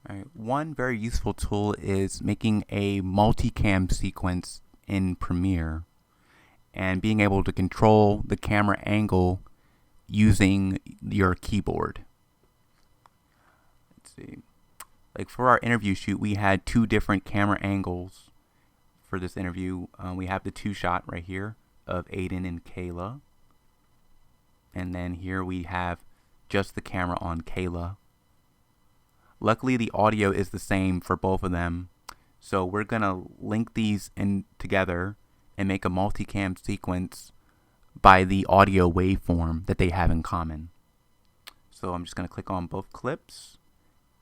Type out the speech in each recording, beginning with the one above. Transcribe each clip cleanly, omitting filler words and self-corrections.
Alright, one very useful tool is making a multicam sequence in Premiere and being able to control the camera angle using your keyboard. Let's see. Like for our interview shoot, we had two different camera angles for this interview. We have the two shot right here of Aiden and Kayla. And then here we have just the camera on Kayla. Luckily, the audio is the same for both of them. So we're going to link these in together and make a multicam sequence by the audio waveform that they have in common. So I'm just going to click on both clips.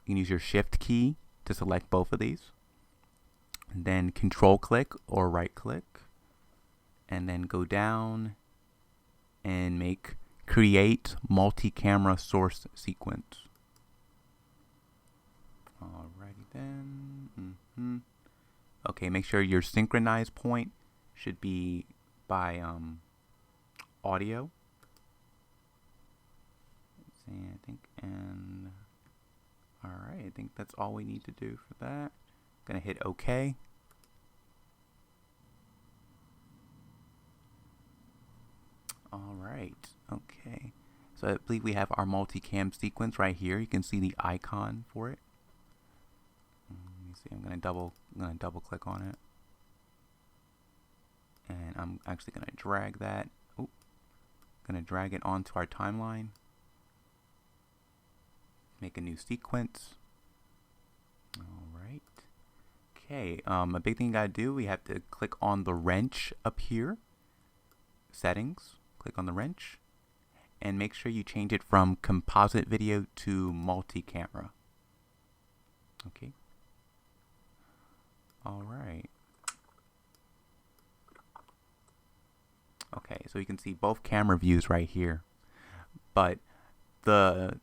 You can use your shift key to select both of these. And then control click or right click. And then go down and make create multi-camera source sequence. Alrighty then. Okay, make sure your synchronized point should be by audio. Let's see, I think, and alright, I think that's all we need to do for that. Gonna hit OK. Alright, okay. So I believe we have our multicam sequence right here. You can see the icon for it. Let me see, I'm gonna double click on it. And I'm actually gonna drag that. Gonna drag it onto our timeline. Make a new sequence. Alright. Okay, a big thing you gotta do, we have to click on the wrench up here. Settings. Click on the wrench. And make sure you change it from composite video to multi-camera. Okay. Alright. Okay, so you can see both camera views right here. But the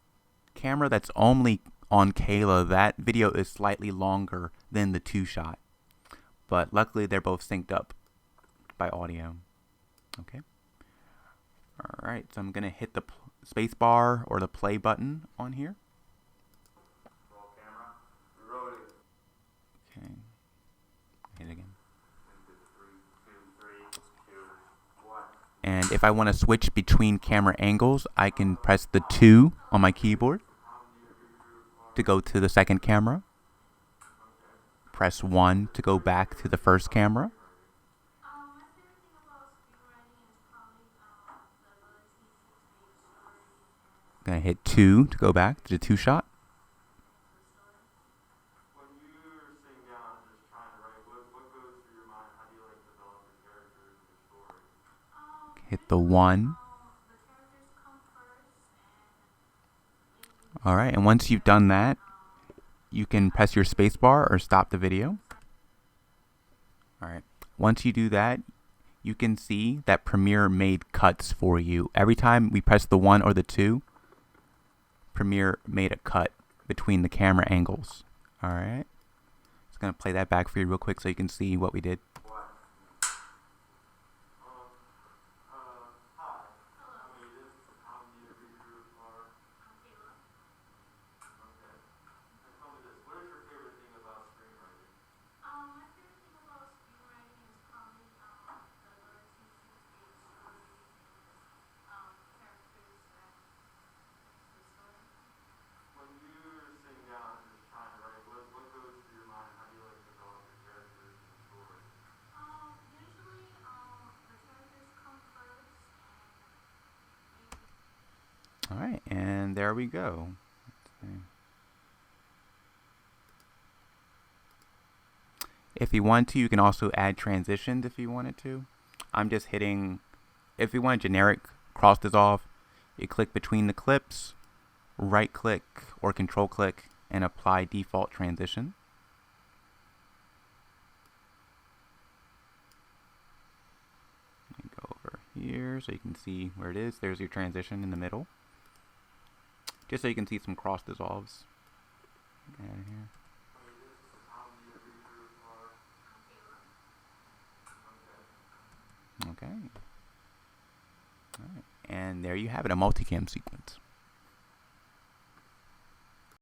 camera that's only on Kayla, that video is slightly longer than the two shot. But luckily they're both synced up by audio. Okay. Alright, so I'm going to hit the space bar or the play button on here. Okay. Hit it again. And if I want to switch between camera angles, I can press the 2 on my keyboard to go to the second camera. Press 1 to go back to the first camera. Gonna hit 2 to go back to the 2 shot. Hit the 1. Alright, and once you've done that, you can press your spacebar or stop the video. Alright, once you do that, you can see that Premiere made cuts for you. Every time we press the 1 or the 2, Premiere made a cut between the camera angles. Alright, just gonna play that back for you real quick so you can see what we did. Alright, and there we go. If you want to, you can also add transitions if you wanted to. I'm just hitting, if you want a generic cross dissolve, you click between the clips, right click or control click, and apply default transition. Let me go over here so you can see where it is. There's your transition in the middle. Just so you can see some cross dissolves. Get out of here. Okay. All right. And there you have it, a multicam sequence.